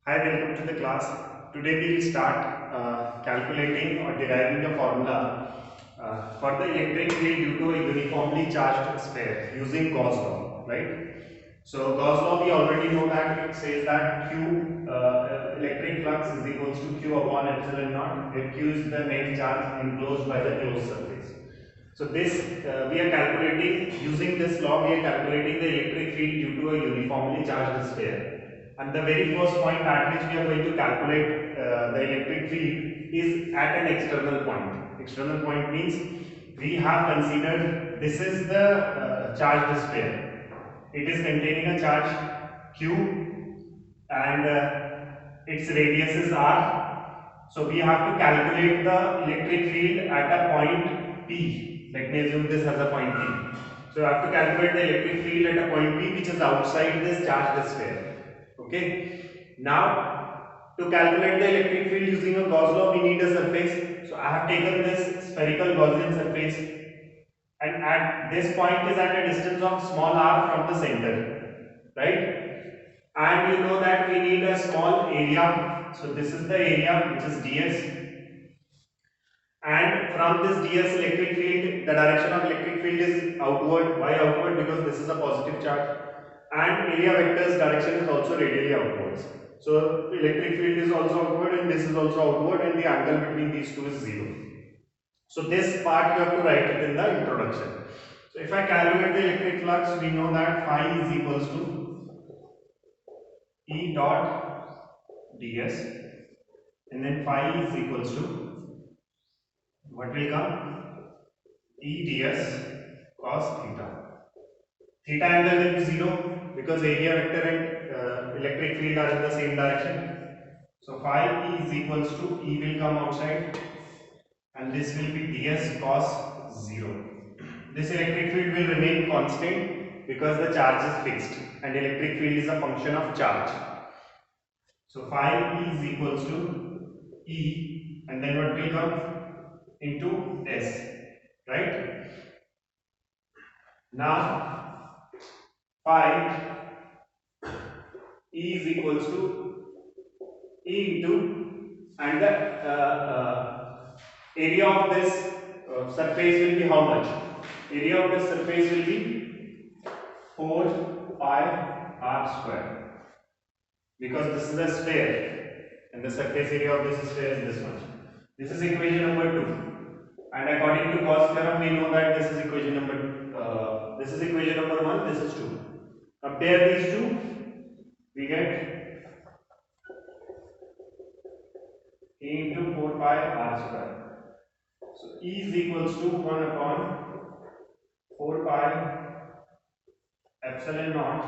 Hi, welcome to the class. Today we will start calculating or deriving a formula for the electric field due to a uniformly charged sphere using Gauss law, right? So Gauss law, we already know that it says that Q electric flux is equals to Q upon epsilon naught, where Q is the net charge enclosed by the closed surface. So this we are calculating using this law. We are calculating the electric field due to a uniformly charged sphere. And the very first point at which we are going to calculate the electric field is at an external point. External point means we have considered this is the charged sphere. It is containing a charge Q and its radius is R. So we have to calculate the electric field at a point P. Let me assume this has a point P. So I have to calculate the electric field at a point P which is outside this charged sphere. Okay. Now to calculate the electric field using a Gauss law, we need a surface. So I have taken this spherical Gaussian surface, and at this point is at a distance of small r from the center, right? And you know that we need a small area. So this is the area which is ds, and from this ds electric field, the direction of electric field is outward. Why outward? Because this is a positive charge, and area vector's direction is also radially outwards. So electric field is also outward and this is also outward, and the angle between these two is 0. So this part you have to write it in the introduction. So if I calculate the electric flux, we know that phi is equals to E dot ds, and then phi is equals to what will come? E ds cos theta. Theta angle will be 0 because area vector and electric field are in the same direction. So phi is equals to E will come outside, and this will be ds cos 0. This electric field will remain constant because the charge is fixed and electric field is a function of charge. So phi is equals to E, and then what will come into S, right? Now phi E is equals to E into, and the area of this surface will be how much? Area of this surface will be 4 pi r square, because this is a sphere and the surface area of this sphere is this much. This is equation number 2, and according to Gauss theorem we know that this is equation number 1, this is 2. Compare these two, we get A into 4 pi r square. So E is equals to 1 upon 4 pi epsilon naught.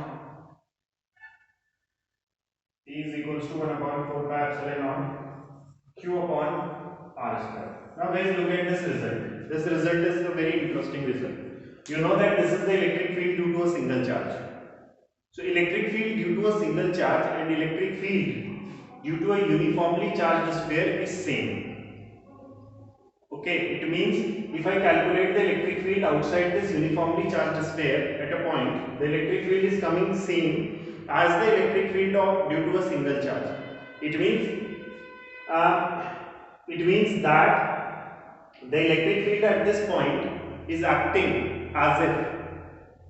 E is equals to 1 upon 4 pi epsilon naught Q upon r square. Now guys, look at this result. This result is a very interesting result. You know that this is the electric field due to a single charge. So electric field due to a single charge and electric field due to a uniformly charged sphere is same. Okay, it means if I calculate the electric field outside this uniformly charged sphere at a point, the electric field is coming same as the electric field due to a single charge. It means that the electric field at this point is acting as if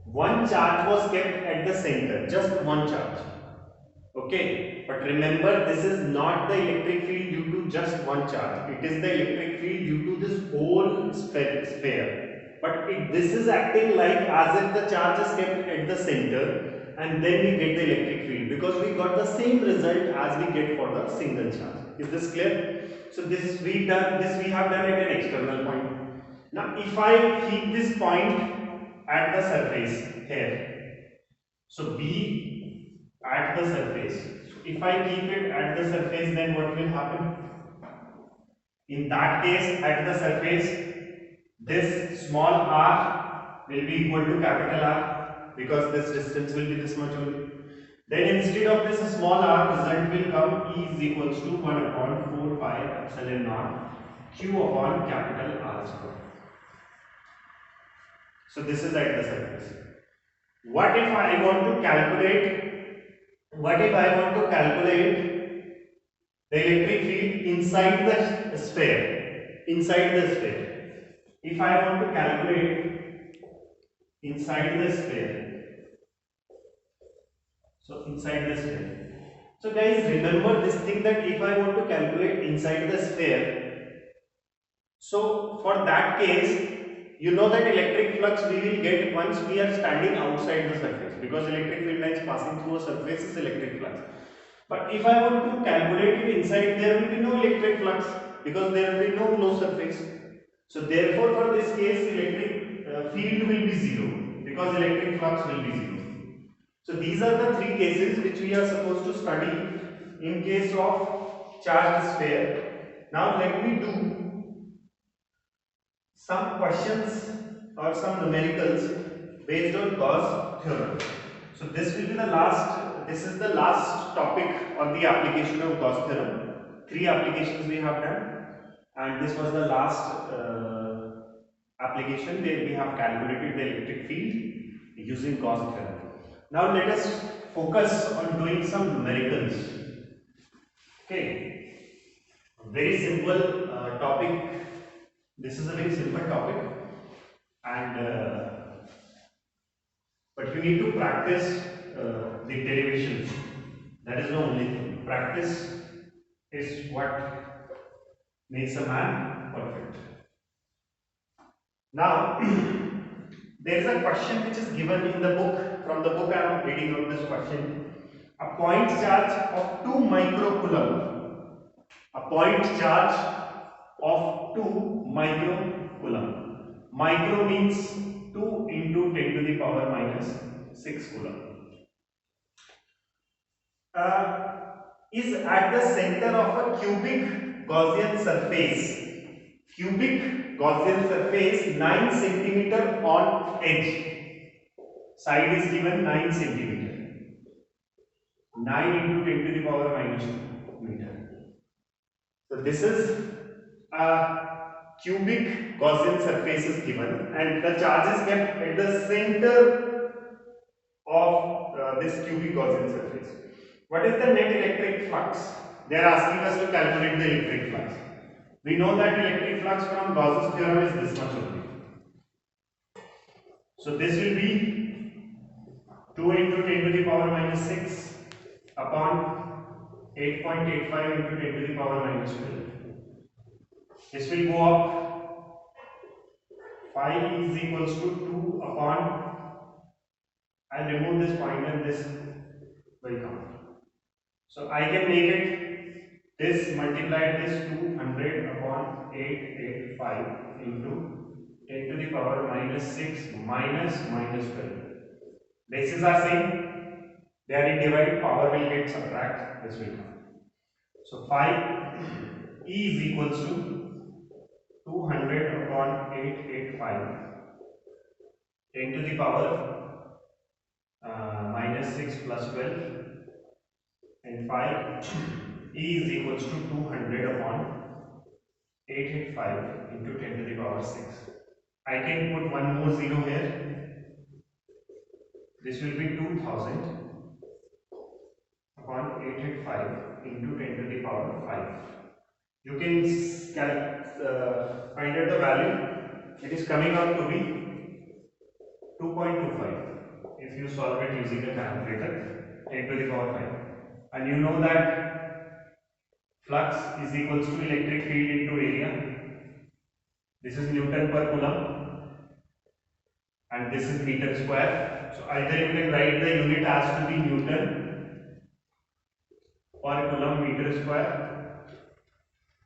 one charge was kept at the center, just one charge. Okay, but remember, this is not the electric field due to just one charge. It is the electric field due to this whole sphere. But this is acting like as if the charge is kept at the center, and then we get the electric field, because we got the same result as we get for the single charge. Is this clear? So this we have done at an external point. Now if I keep this point at the surface here, so B at the surface. So if I keep it at the surface, then what will happen? In that case, at the surface, this small r will be equal to capital R, because this distance will be this much only. Then instead of this small r, result will come E is equals to 1 upon 4 pi epsilon naught Q upon capital R square. So this is at the surface. What if I want to calculate the electric field inside the sphere. Inside the sphere. If I want to calculate inside the sphere, so inside the sphere. So guys, remember this thing that if I want to calculate inside the sphere, so for that case, you know that electric flux we will get once we are standing outside the surface, because electric field lines passing through a surface is electric flux. But if I want to calculate it inside, there will be no electric flux because there will be no closed surface. So therefore, for this case, electric field will be zero because electric flux will be zero. So these are the three cases which we are supposed to study in case of charged sphere. Now let me do some questions or some numericals based on Gauss theorem. So this will be the last, this is the last topic on the application of Gauss theorem. 3 applications we have done, and this was the last application where we have calculated the electric field using Gauss theorem. Now let us focus on doing some numericals. Okay, very simple topic. This is a very simple topic, and but you need to practice the derivations. That is the only thing. Practice is what makes a man perfect. Now, there is a question which is given in the book. From the book I am reading out this question. A point charge of 2 microcoulomb. A point charge of 2 microcoulomb. Micro means 2 into 10 to the power minus 6 coulomb. Is at the center of a cubic Gaussian surface. Cubic Gaussian surface 9 centimeter on edge. Side is given 9 centimeter. 9 into 10 to the power minus 2 meter. So this is a cubic Gaussian surface is given, and the charge is kept at the center of this cubic Gaussian surface. What is the net electric flux? They are asking us to calculate the electric flux. We know that electric flux from Gauss's theorem is this much only. So this will be 2 into 10 to the power minus 6 upon 8.85 into 10 to the power minus 12. This will go up. Phi is equals to 2 upon, I'll remove this point and this will come. So I can make it this multiplied this 200 upon 885 into 10 to the power minus 6 minus 12. Bases are same. They are in divided, power will get subtract, this will come. So phi E is equals to 200 upon 885 10 to the power minus 6 plus 12, and phi E is equals to 200 upon 885 into 10 to the power 6. I can put one more zero here. This will be 2000 upon 885 into 10 to the power 5. You can find out the value. It is coming out to be 2.25 if you solve it using a calculator, 10 to the power 5. And you know that flux is equals to electric field into area. This is Newton per coulomb and this is meter square. So either you can write the unit as to be Newton per coulomb meter square,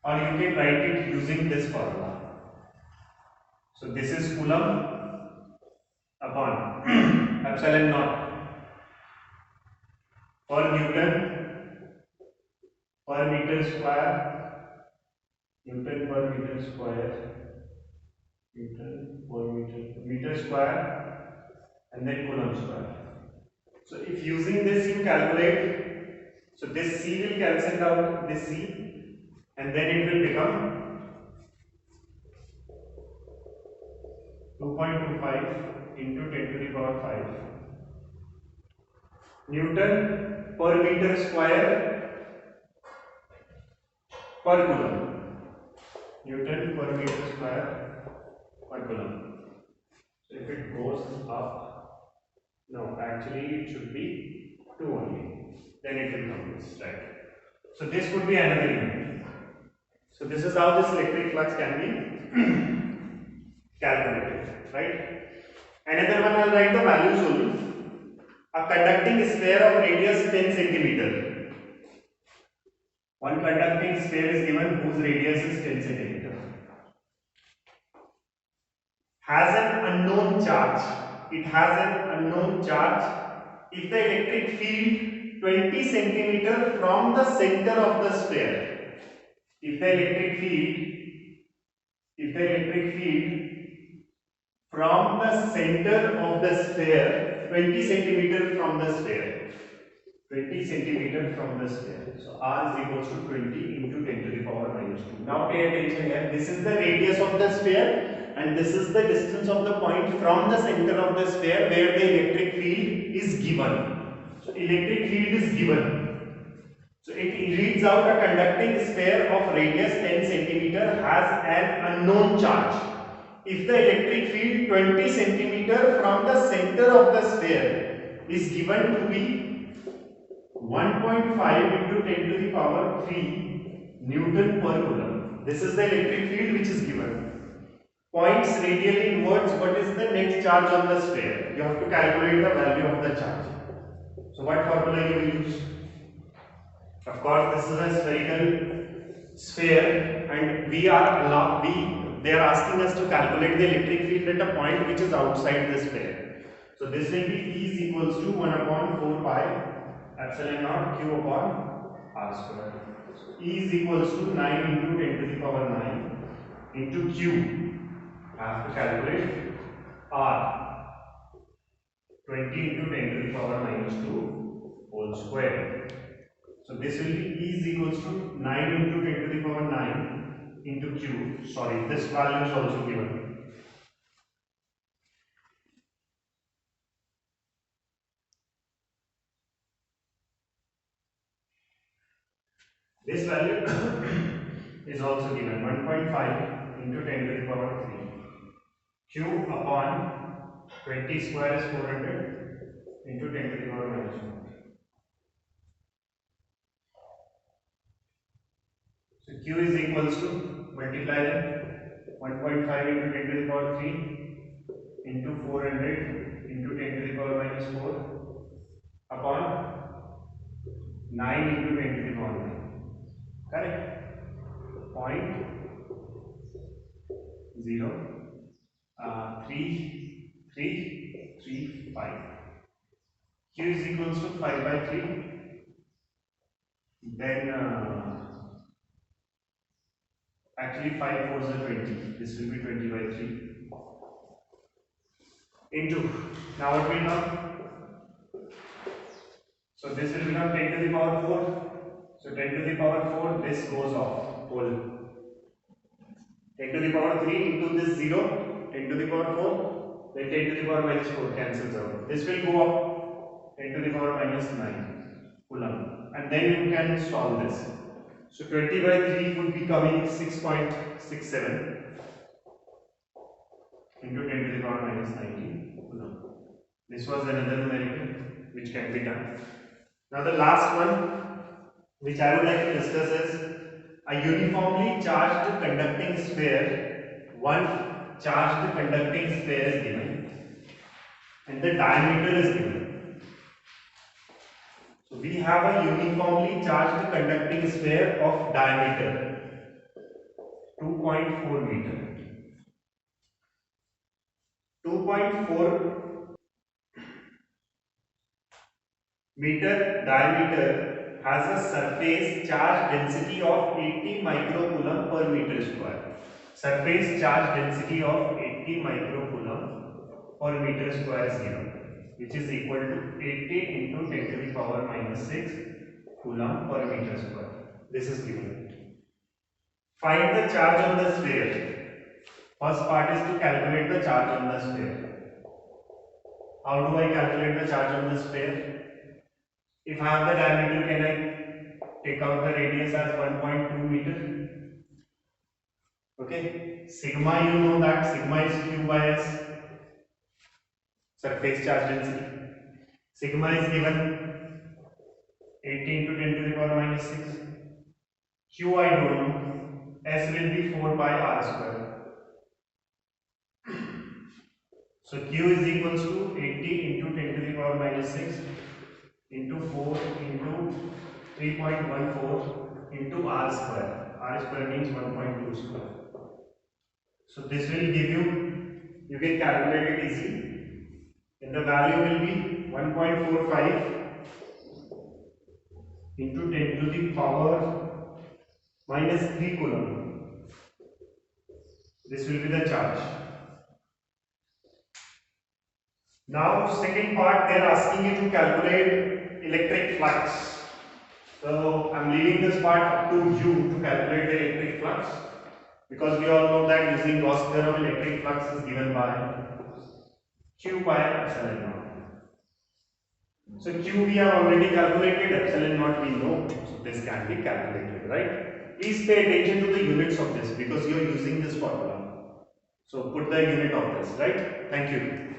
or you can write it using this formula. So this is coulomb upon epsilon naught per Newton per meter square, Newton per meter square, Newton per meter square, and then coulomb square. So if using this you calculate, so this C will cancel out this C, and then it will become 2.25 into 10 to the power 5 Newton per meter square per coulomb. Newton per meter square per coulomb. So if it goes up, no, actually it should be 2 only. Then it will come this, right? So this could be another unit. So this is how this electric flux can be calculated, right? Another one, I'll write the values only. A conducting sphere of radius 10 centimeter. One conducting sphere is given whose radius is 10 centimeter. Has an unknown charge. It has an unknown charge if the electric field 20 centimeter from the center of the sphere. If the electric field from the center of the sphere 20 centimeter from the sphere. 20 centimeter from the sphere. So R is equals to 20 into 10 to the power minus 2. Now pay attention here. This is the radius of the sphere and this is the distance of the point from the center of the sphere where the electric field is given. So electric field is given. So it reads out a conducting sphere of radius 10 centimeter has an unknown charge. If the electric field 20 centimeter from the center of the sphere is given to be 1.5 into 10 to the power 3 Newton per coulomb. This is the electric field which is given. Points radially inwards, what is the net charge on the sphere? You have to calculate the value of the charge. So what formula you will use? Of course, this is a spherical sphere and they are asking us to calculate the electric field at a point which is outside the sphere. So this will be E is equals to 1 upon 4 pi epsilon naught q upon r square. So E is equals to 9 into 10 to the power 9 into q. I have to calculate r 20 into 10 to the power minus 2 whole square. So this will be E is equals to 9 into 10 to the power 9 into q. Sorry, this value is also given. This value is also given 1.5 into 10 to the power 3. Q upon 20 square is 400 into 10 to the power minus 1. So Q is equals to multiply them 1.5 into 10 to the power 3 into 400 into 10 to the power minus 4 upon 9 into 10 to the power 9. Correct? 0.0335. Q is equals to 5 by 3. Then actually 5 4s are 20. This will be 20 by 3 into. Now what will come? So this will become 10 to the power 4. So 10 to the power 4, this goes off whole. 10 to the power 3 into this 0, 10 to the power 4, then 10 to the power minus 4 cancels out. This will go up 10 to the power minus 9 coulomb. And then you can solve this. So 20 by 3 would be coming 6.67 into 10 to the power minus 19 coulomb. This was another numerical which can be done. Now the last one which I would like to discuss is a uniformly charged conducting sphere. One charged conducting sphere is given and the diameter is given. So we have a uniformly charged conducting sphere of diameter 2.4 meter. 2.4 meter diameter has a surface charge density of 80 microcoulomb per meter square. Surface charge density of 80 microcoulomb per meter square is given, which is equal to 80 into 10 to the power minus 6 coulomb per meter square. This is given. Find the charge on the sphere. First part is to calculate the charge on the sphere. How do I calculate the charge on the sphere? If I have the diameter, can I take take out the radius as 1.2 meter. Okay, sigma, you know that sigma is q by s, surface charge density. Sigma is given 18 to 10 to the power minus 6. Q I don't know. S will be 4 by r square. So Q is equals to 80 into 10 to the power minus 6 into 4 into 3.14 into r square. R square means 1.2 square. So this will give you can calculate it easily. And the value will be 1.45 into 10 to the power minus 3 coulomb. This will be the charge. Now second part, they are asking you to calculate electric flux. So I am leaving this part up to you to calculate the electric flux, because we all know that using Gauss theorem electric flux is given by Q by epsilon naught. So Q we have already calculated, epsilon naught we know, so this can be calculated, right? Please pay attention to the units of this because you are using this formula. So put the unit of this, right? Thank you.